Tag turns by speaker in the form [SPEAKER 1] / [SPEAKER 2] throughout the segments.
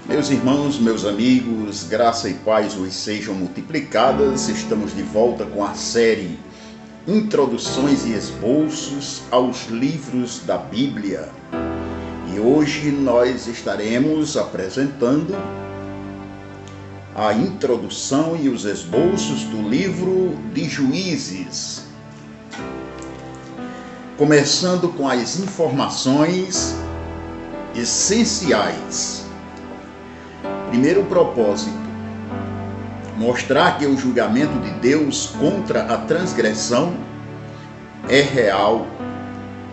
[SPEAKER 1] Meus irmãos, meus amigos, graça e paz vos sejam multiplicadas. Estamos de volta com a série Introduções e Esboços aos Livros da Bíblia. E hoje nós estaremos apresentando a introdução e os esboços do livro de Juízes. Começando com as informações essenciais. Primeiro propósito: mostrar que o julgamento de Deus contra a transgressão é real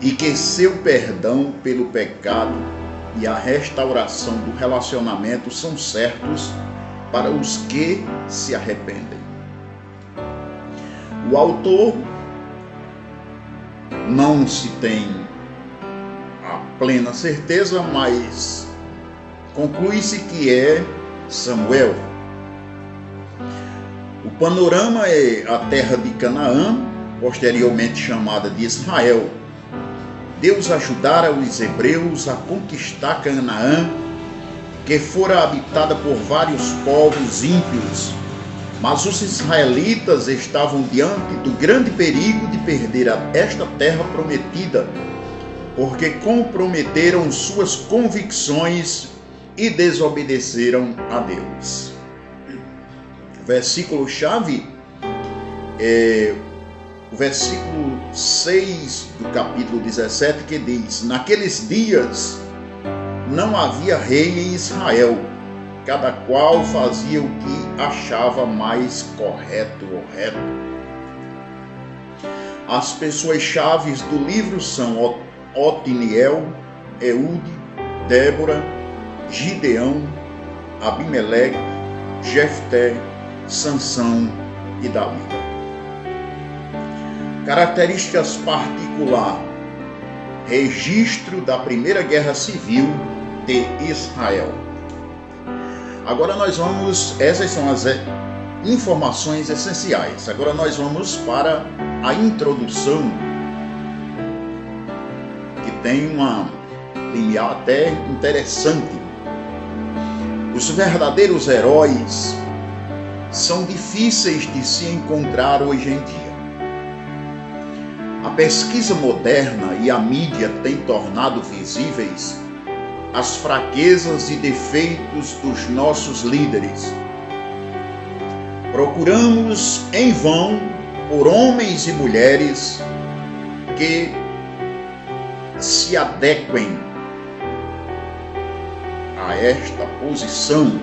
[SPEAKER 1] e que seu perdão pelo pecado e a restauração do relacionamento são certos para os que se arrependem. O autor não se tem a plena certeza, mas conclui-se que é Samuel. O panorama é a terra de Canaã, posteriormente chamada de Israel. Deus ajudara os hebreus a conquistar Canaã, que fora habitada por vários povos ímpios, mas os israelitas estavam diante do grande perigo de perder esta terra prometida, porque comprometeram suas convicções e desobedeceram a Deus. O versículo-chave é o versículo 6 do capítulo 17, que diz: naqueles dias não havia rei em Israel, cada qual fazia o que achava mais correto ou reto. As pessoas-chave do livro são Otiniel, Eude, Débora, Gideão, Abimeleque, Jefté, Sansão e Davi. Características particulares: registro da primeira guerra civil de Israel. Agora essas são as informações essenciais. Agora nós vamos para a introdução, que tem uma linha até interessante. Os verdadeiros heróis são difíceis de se encontrar hoje em dia. A pesquisa moderna e a mídia têm tornado visíveis as fraquezas e defeitos dos nossos líderes. Procuramos em vão por homens e mulheres que se adequem a esta posição.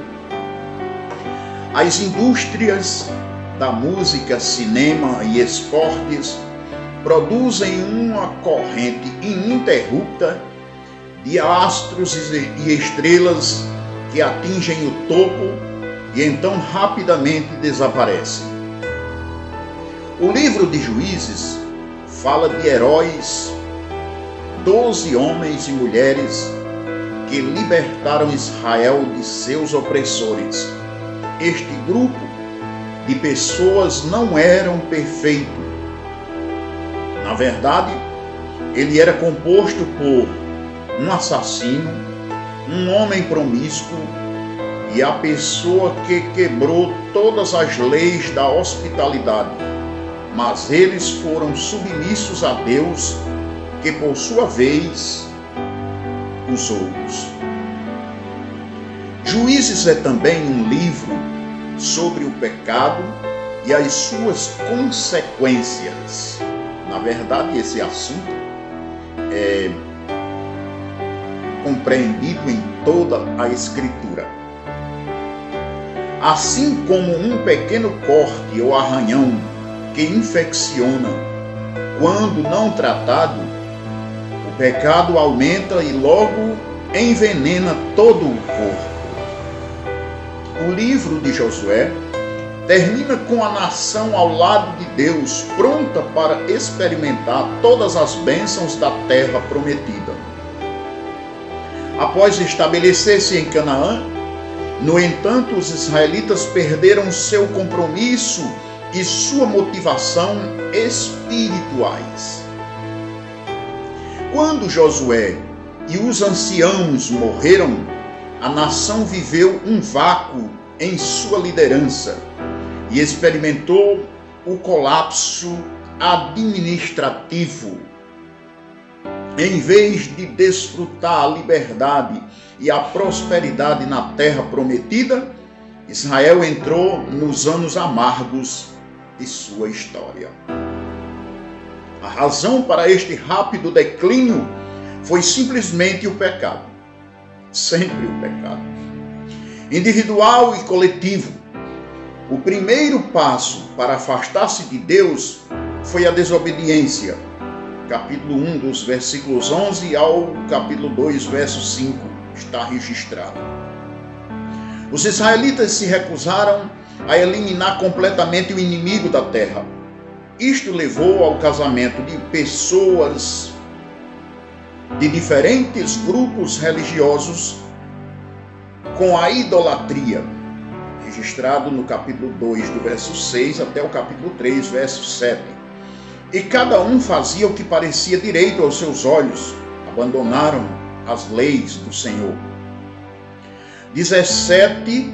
[SPEAKER 1] As indústrias da música, cinema e esportes produzem uma corrente ininterrupta de astros e estrelas que atingem o topo e então rapidamente desaparecem. O livro de Juízes fala de heróis, 12 homens e mulheres que libertaram Israel de seus opressores. Este grupo de pessoas não eram perfeito. Na verdade, ele era composto por um assassino, um homem promíscuo e a pessoa que quebrou todas as leis da hospitalidade. Mas eles foram submissos a Deus, que por sua vez os outros. Juízes é também um livro sobre o pecado e as suas consequências. Na verdade, esse assunto é compreendido em toda a Escritura. Assim como um pequeno corte ou arranhão que infecciona, quando não tratado, o pecado aumenta e logo envenena todo o corpo. O livro de Josué termina com a nação ao lado de Deus, pronta para experimentar todas as bênçãos da terra prometida. Após estabelecer-se em Canaã, no entanto, os israelitas perderam seu compromisso e sua motivação espirituais. Quando Josué e os anciãos morreram, a nação viveu um vácuo em sua liderança e experimentou o colapso administrativo. Em vez de desfrutar a liberdade e a prosperidade na terra prometida, Israel entrou nos anos amargos de sua história. A razão para este rápido declínio foi simplesmente o pecado. Sempre o pecado. Individual e coletivo. O primeiro passo para afastar-se de Deus foi a desobediência. Capítulo 1, dos versículos 11 ao capítulo 2, verso 5, está registrado. Os israelitas se recusaram a eliminar completamente o inimigo da terra. Isto levou ao casamento de pessoas de diferentes grupos religiosos com a idolatria, registrado no capítulo 2, do verso 6 até o capítulo 3, verso 7. E cada um fazia o que parecia direito aos seus olhos, abandonaram as leis do Senhor. 17,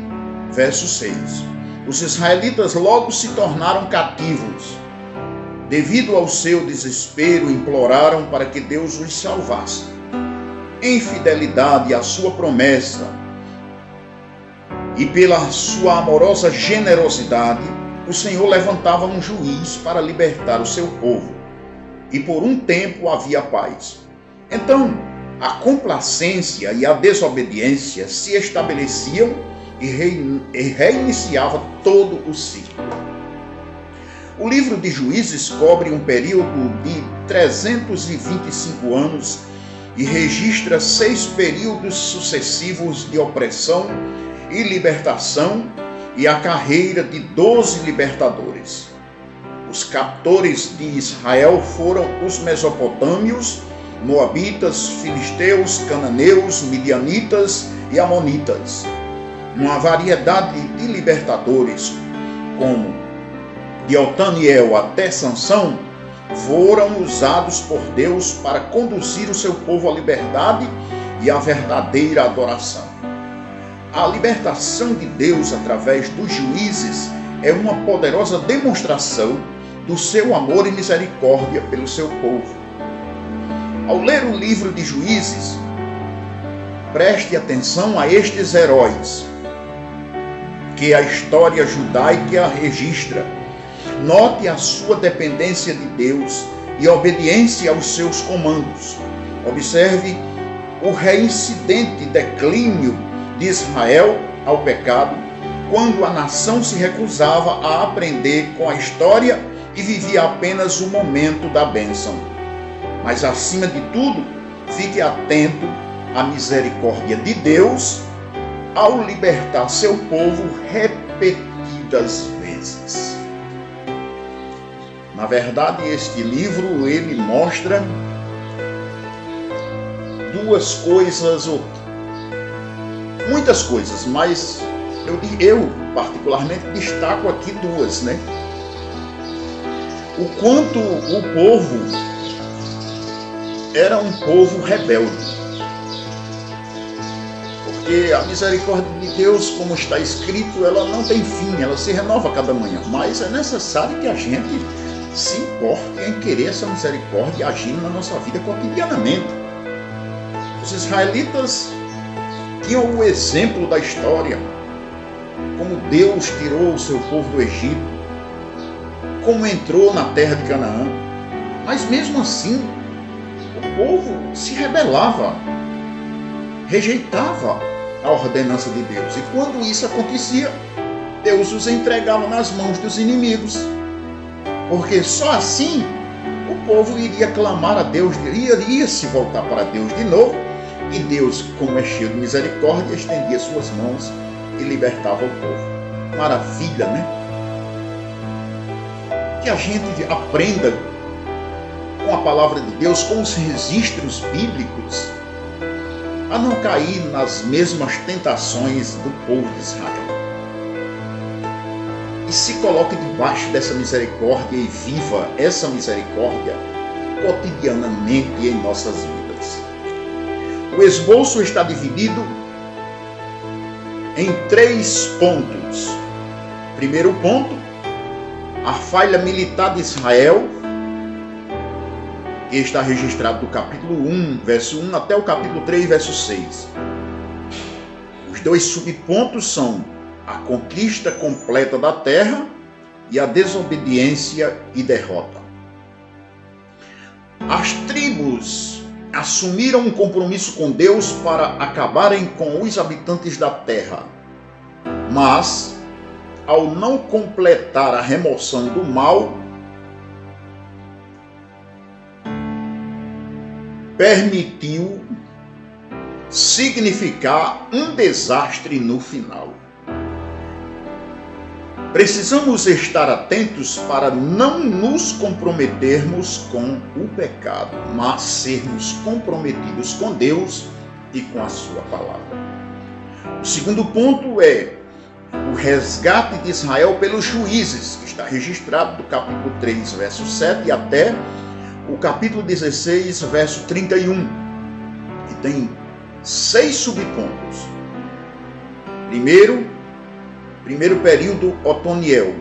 [SPEAKER 1] verso 6. Os israelitas logo se tornaram cativos. Devido ao seu desespero, imploraram para que Deus os salvasse. Em fidelidade à sua promessa e pela sua amorosa generosidade, o Senhor levantava um juiz para libertar o seu povo. E por um tempo havia paz. Então, a complacência e a desobediência se estabeleciam e reiniciava todo o ciclo. O livro de Juízes cobre um período de 325 anos e registra 6 períodos sucessivos de opressão e libertação e a carreira de 12 libertadores. Os captores de Israel foram os mesopotâmios, moabitas, filisteus, cananeus, midianitas e amonitas. Uma variedade de libertadores, como de Otaniel até Sansão, foram usados por Deus para conduzir o seu povo à liberdade e à verdadeira adoração. A libertação de Deus através dos juízes é uma poderosa demonstração do seu amor e misericórdia pelo seu povo. Ao ler o livro de Juízes, preste atenção a estes heróis que a história judaica registra. Note a sua dependência de Deus e obediência aos seus comandos. Observe o reincidente declínio de Israel ao pecado, quando a nação se recusava a aprender com a história e vivia apenas o momento da bênção. Mas, acima de tudo, fique atento à misericórdia de Deus ao libertar seu povo repetidas vezes. Na verdade, este livro, ele mostra duas coisas, muitas coisas, mas eu particularmente destaco aqui duas, né? O quanto o povo era um povo rebelde. Porque a misericórdia de Deus, como está escrito, ela não tem fim, ela se renova a cada manhã. Mas é necessário que a gente se importe em querer essa misericórdia agindo na nossa vida cotidianamente. Os israelitas tinham o exemplo da história, como Deus tirou o seu povo do Egito, como entrou na terra de Canaã. Mas mesmo assim, o povo se rebelava, rejeitava a ordenança de Deus. E quando isso acontecia, Deus os entregava nas mãos dos inimigos. Porque só assim o povo iria clamar a Deus, iria se voltar para Deus de novo. E Deus, como é cheio de misericórdia, estendia suas mãos e libertava o povo. Maravilha, né? Que a gente aprenda com a palavra de Deus, com os registros bíblicos, a não cair nas mesmas tentações do povo de Israel. E se coloque debaixo dessa misericórdia e viva essa misericórdia cotidianamente em nossas vidas. O esboço está dividido em 3 pontos. Primeiro ponto, a falha militar de Israel, que está registrado do capítulo 1, verso 1 até o capítulo 3, verso 6. Os 2 subpontos são a conquista completa da terra e a desobediência e derrota. As tribos assumiram um compromisso com Deus para acabarem com os habitantes da terra, mas, ao não completar a remoção do mal, permitiu significar um desastre no final. Precisamos estar atentos para não nos comprometermos com o pecado, mas sermos comprometidos com Deus e com a sua palavra. O segundo ponto é o resgate de Israel pelos juízes, que está registrado do capítulo 3, verso 7 até o capítulo 16, verso 31, que tem 6 subpontos. Primeiro período Otoniel.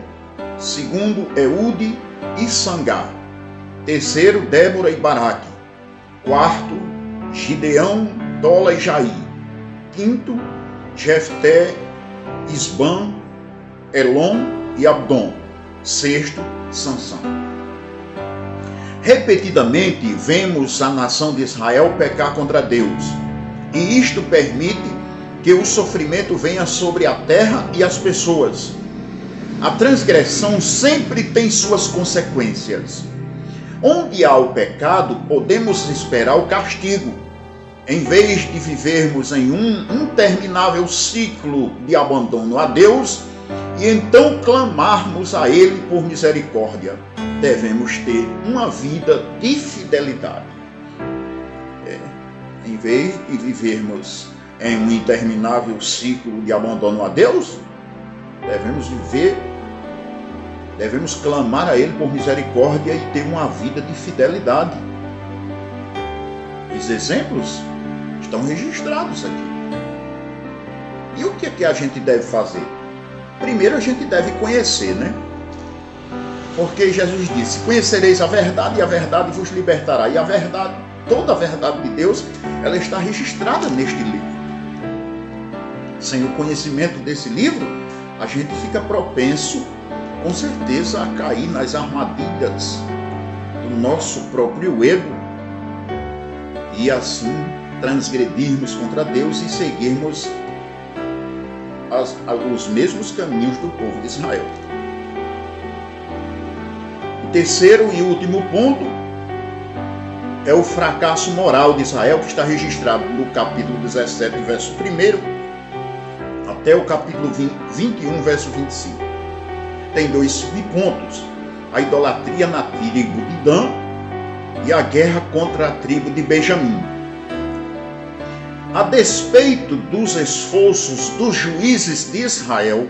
[SPEAKER 1] Segundo, Eude e Sangar. Terceiro, Débora e Baraque. Quarto, Gideão, Tola e Jair. Quinto, Jefté, Isbã, Elon e Abdon. Sexto, Sansão. Repetidamente vemos a nação de Israel pecar contra Deus, e isto permite que o sofrimento venha sobre a terra e as pessoas. A transgressão sempre tem suas consequências. Onde há o pecado, podemos esperar o castigo. Em vez de vivermos em um interminável ciclo de abandono a Deus, e então clamarmos a Ele por misericórdia, devemos ter uma vida de fidelidade. Em vez de vivermos em um interminável ciclo de abandono a Deus, devemos clamar a Ele por misericórdia e ter uma vida de fidelidade. Os exemplos estão registrados aqui. E o que é que a gente deve fazer? Primeiro a gente deve conhecer, né? Porque Jesus disse: conhecereis a verdade e a verdade vos libertará. E a verdade, toda a verdade de Deus, ela está registrada neste livro. Sem o conhecimento desse livro, a gente fica propenso, com certeza, a cair nas armadilhas do nosso próprio ego e assim transgredirmos contra Deus e seguirmos os mesmos caminhos do povo de Israel. O terceiro e último ponto é o fracasso moral de Israel, que está registrado no capítulo 17, verso 1, até o capítulo 21, verso 25. Tem 2 subpontos: a idolatria na tribo de Dan e a guerra contra a tribo de Benjamim. A despeito dos esforços dos juízes de Israel,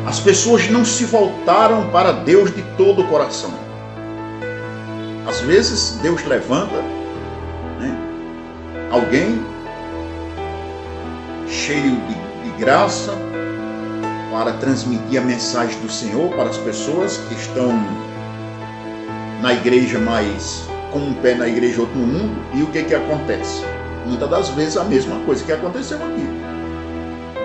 [SPEAKER 1] as pessoas não se voltaram para Deus de todo o coração. Às vezes Deus levanta, alguém cheio de graça para transmitir a mensagem do Senhor para as pessoas que estão na igreja, mas com um pé na igreja e outro no mundo. E o que acontece? Muitas das vezes a mesma coisa que aconteceu aqui.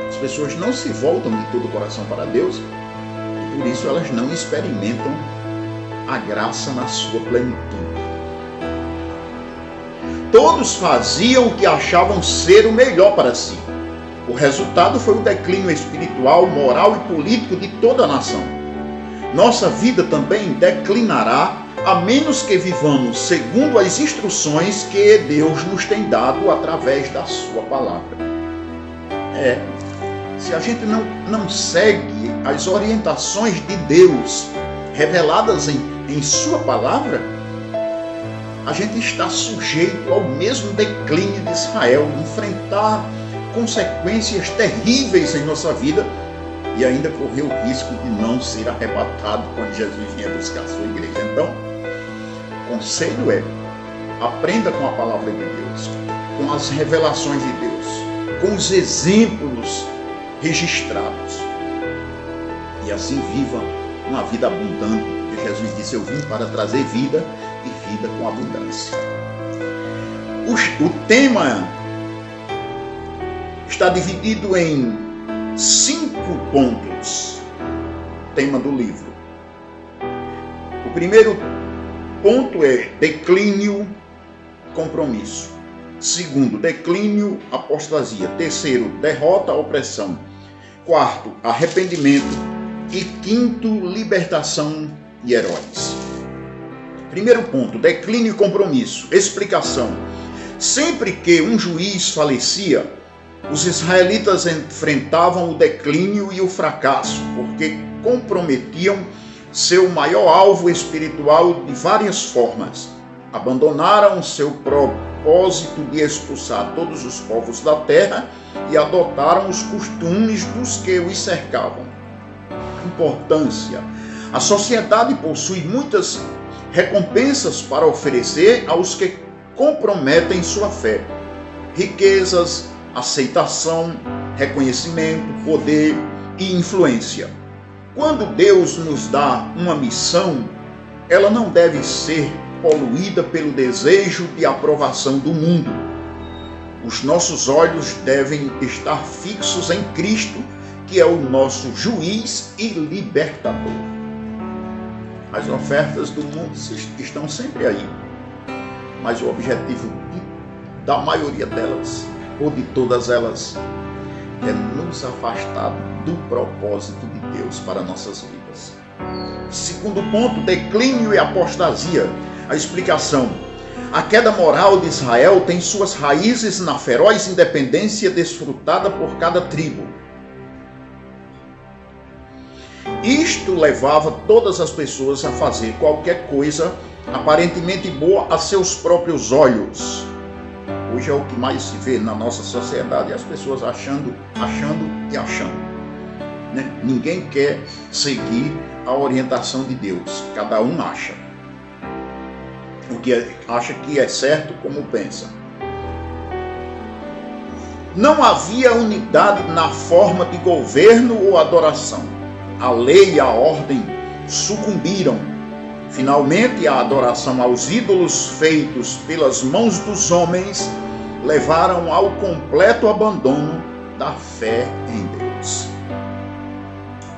[SPEAKER 1] As pessoas não se voltam de todo o coração para Deus e por isso elas não experimentam a graça na sua plenitude. Todos faziam o que achavam ser o melhor para si. O resultado foi o declínio espiritual, moral e político de toda a nação. Nossa vida também declinará a menos que vivamos segundo as instruções que Deus nos tem dado através da sua palavra. Se a gente não segue as orientações de Deus reveladas em sua palavra, a gente está sujeito ao mesmo declínio de Israel, enfrentar consequências terríveis em nossa vida e ainda correr o risco de não ser arrebatado quando Jesus vier buscar a sua igreja. Então, o conselho é: aprenda com a palavra de Deus, com as revelações de Deus, com os exemplos registrados. E assim viva uma vida abundante, porque Jesus disse: eu vim para trazer vida e vida com abundância. O tema está dividido em 5 pontos, tema do livro. O primeiro ponto é declínio, compromisso. Segundo, declínio, apostasia. Terceiro, derrota, opressão. Quarto, arrependimento. E quinto, libertação e heróis. Primeiro ponto, declínio e compromisso. Explicação. Sempre que um juiz falecia, os israelitas enfrentavam o declínio e o fracasso, porque comprometiam seu maior alvo espiritual de várias formas. Abandonaram seu propósito de expulsar todos os povos da terra e adotaram os costumes dos que os cercavam. Importância. A sociedade possui muitas recompensas para oferecer aos que comprometem sua fé. Riquezas, aceitação, reconhecimento, poder e influência. Quando Deus nos dá uma missão, ela não deve ser poluída pelo desejo de aprovação do mundo. Os nossos olhos devem estar fixos em Cristo, que é o nosso juiz e libertador. As ofertas do mundo estão sempre aí, mas o objetivo da maioria delas, ou de todas elas, é nos afastar do propósito de Deus para nossas vidas. Segundo ponto, declínio e apostasia. A explicação. A queda moral de Israel tem suas raízes na feroz independência desfrutada por cada tribo. Isto levava todas as pessoas a fazer qualquer coisa aparentemente boa a seus próprios olhos. Hoje é o que mais se vê na nossa sociedade, as pessoas achando. Né? Ninguém quer seguir a orientação de Deus, cada um acha. O que acha que é certo, como pensa. Não havia unidade na forma de governo ou adoração. A lei e a ordem sucumbiram. Finalmente, a adoração aos ídolos feitos pelas mãos dos homens levaram ao completo abandono da fé em Deus.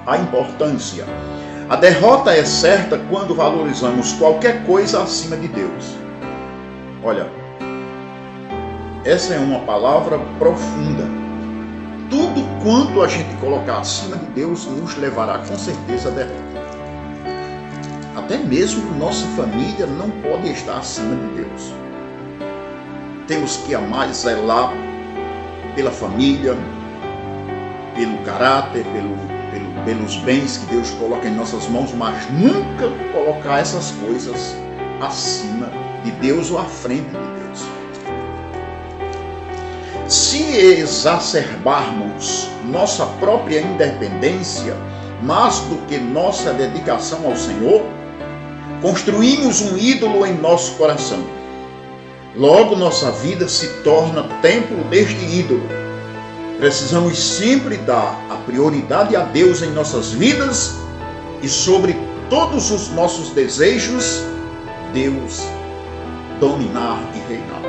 [SPEAKER 1] A importância. A derrota é certa quando valorizamos qualquer coisa acima de Deus. Olha, essa é uma palavra profunda. Tudo quanto a gente colocar acima de Deus nos levará com certeza à derrota. Até mesmo nossa família não pode estar acima de Deus. Temos que amar e zelar pela família, pelo caráter, pelos bens que Deus coloca em nossas mãos, mas nunca colocar essas coisas acima de Deus ou à frente de Deus. Se exacerbarmos nossa própria independência mais do que nossa dedicação ao Senhor, construímos um ídolo em nosso coração. Logo, nossa vida se torna templo deste ídolo. Precisamos sempre dar a prioridade a Deus em nossas vidas e sobre todos os nossos desejos, Deus dominar e reinar.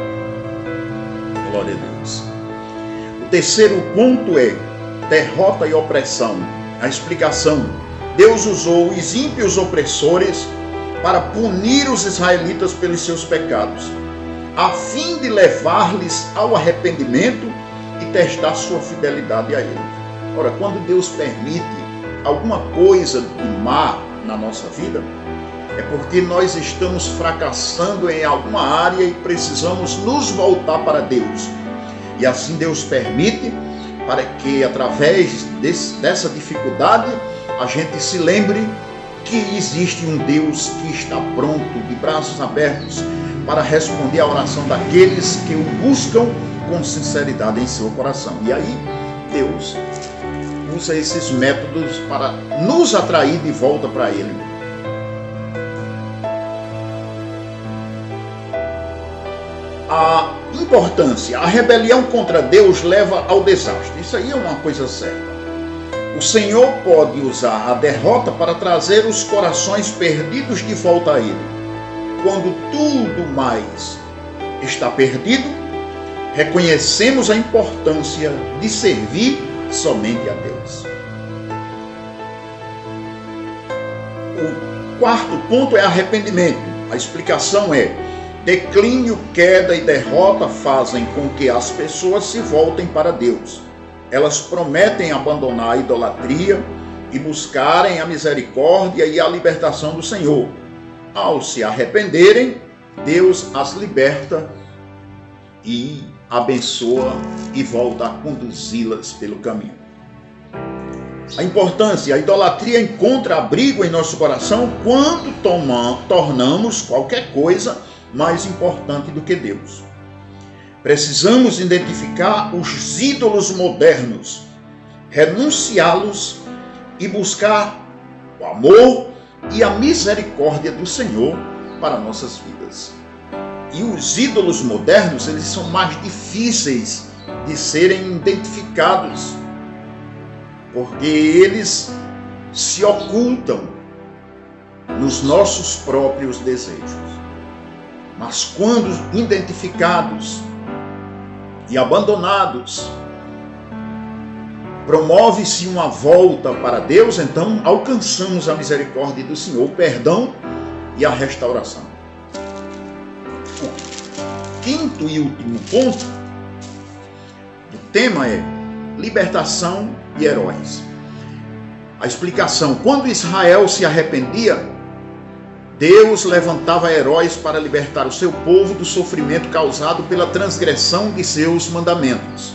[SPEAKER 1] Glória a Deus. O terceiro ponto é derrota e opressão. A explicação. Deus usou os ímpios opressores para punir os israelitas pelos seus pecados, a fim de levar-lhes ao arrependimento e testar sua fidelidade a Ele. Ora, quando Deus permite alguma coisa de má na nossa vida, é porque nós estamos fracassando em alguma área e precisamos nos voltar para Deus. E assim Deus permite para que, através dessa dificuldade, a gente se lembre que existe um Deus que está pronto, de braços abertos, para responder à oração daqueles que o buscam com sinceridade em seu coração. E aí, Deus usa esses métodos para nos atrair de volta para Ele. A importância, a rebelião contra Deus leva ao desastre. Isso aí é uma coisa certa. O Senhor pode usar a derrota para trazer os corações perdidos de volta a Ele. Quando tudo mais está perdido, reconhecemos a importância de servir somente a Deus. O quarto ponto é arrependimento. A explicação é: declínio, queda e derrota fazem com que as pessoas se voltem para Deus. Elas prometem abandonar a idolatria e buscarem a misericórdia e a libertação do Senhor. Ao se arrependerem, Deus as liberta e abençoa e volta a conduzi-las pelo caminho. A importância, a idolatria encontra abrigo em nosso coração quando tornamos qualquer coisa mais importante do que Deus. Precisamos identificar os ídolos modernos, renunciá-los e buscar o amor e a misericórdia do Senhor para nossas vidas. E os ídolos modernos, eles são mais difíceis de serem identificados, porque eles se ocultam nos nossos próprios desejos. Mas quando identificados e abandonados, promove-se uma volta para Deus, então alcançamos a misericórdia do Senhor, o perdão e a restauração. O quinto e último ponto do tema é libertação e heróis. A explicação: quando Israel se arrependia, Deus levantava heróis para libertar o seu povo do sofrimento causado pela transgressão de seus mandamentos.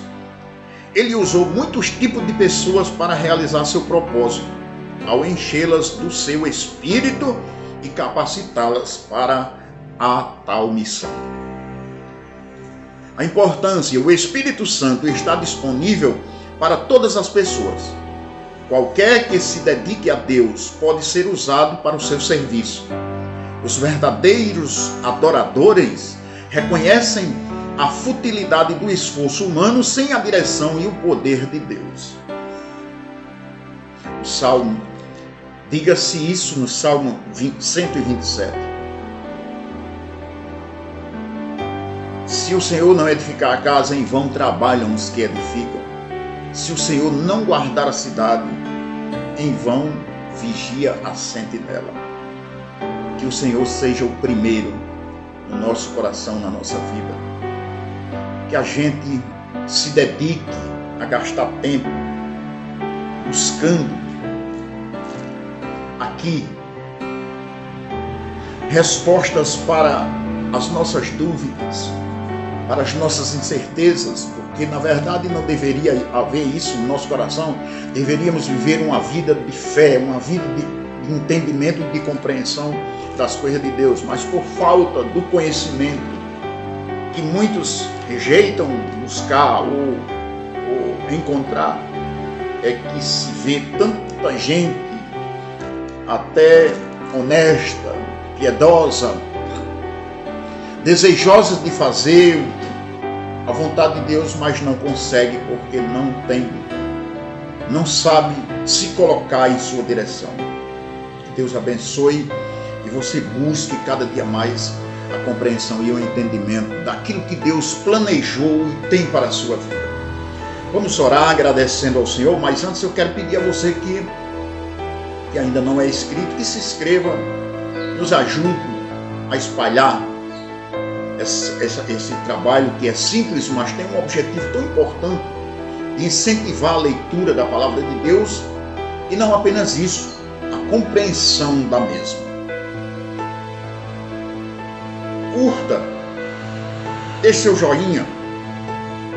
[SPEAKER 1] Ele usou muitos tipos de pessoas para realizar seu propósito, ao enchê-las do seu espírito e capacitá-las para a tal missão. A importância: o Espírito Santo está disponível para todas as pessoas. Qualquer que se dedique a Deus pode ser usado para o seu serviço. Os verdadeiros adoradores reconhecem a futilidade do esforço humano sem a direção e o poder de Deus. O Salmo, diga-se isso no Salmo 127. Se o Senhor não edificar a casa, em vão trabalham os que edificam. Se o Senhor não guardar a cidade, em vão vigia a sentinela. Que o Senhor seja o primeiro no nosso coração, na nossa vida. Que a gente se dedique a gastar tempo buscando aqui respostas para as nossas dúvidas, para as nossas incertezas, porque na verdade não deveria haver isso no nosso coração. Deveríamos viver uma vida de fé, uma vida de entendimento, de compreensão das coisas de Deus, mas por falta do conhecimento, que muitos rejeitam buscar ou encontrar, é que se vê tanta gente, até honesta, piedosa, desejosa de fazer a vontade de Deus, mas não consegue porque não sabe se colocar em sua direção. Que Deus abençoe e você busque cada dia mais a compreensão e o entendimento daquilo que Deus planejou e tem para a sua vida. Vamos orar agradecendo ao Senhor, mas antes eu quero pedir a você que ainda não é inscrito, que se inscreva, nos ajude a espalhar esse trabalho que é simples, mas tem um objetivo tão importante de incentivar a leitura da palavra de Deus e não apenas isso, a compreensão da mesma. Curta, deixe seu joinha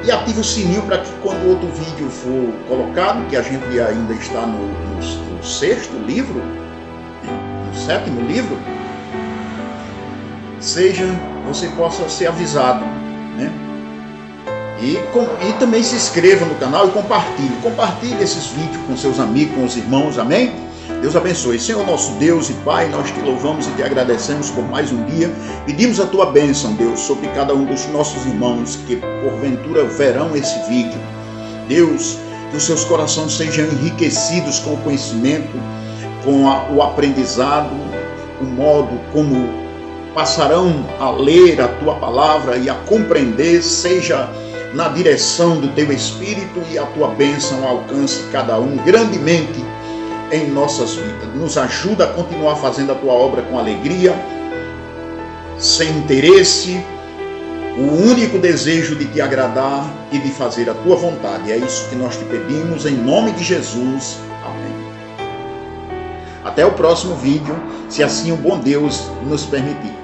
[SPEAKER 1] e ative o sininho para que quando outro vídeo for colocado, que a gente ainda está no sexto livro, no sétimo livro, você possa ser avisado, né? E também se inscreva no canal e compartilhe esses vídeos com seus amigos, com os irmãos, amém? Deus abençoe. Senhor nosso Deus e Pai, nós te louvamos e te agradecemos por mais um dia. Pedimos a tua bênção, Deus, sobre cada um dos nossos irmãos que porventura verão esse vídeo. Deus, que os seus corações sejam enriquecidos com o conhecimento, com o aprendizado, o modo como passarão a ler a tua palavra e a compreender, seja na direção do teu Espírito, e a tua bênção alcance cada um grandemente em nossas vidas. Nos ajuda a continuar fazendo a tua obra com alegria, sem interesse, o único desejo de te agradar e de fazer a tua vontade. É isso que nós te pedimos em nome de Jesus. Amém. Até o próximo vídeo, se assim o bom Deus nos permitir.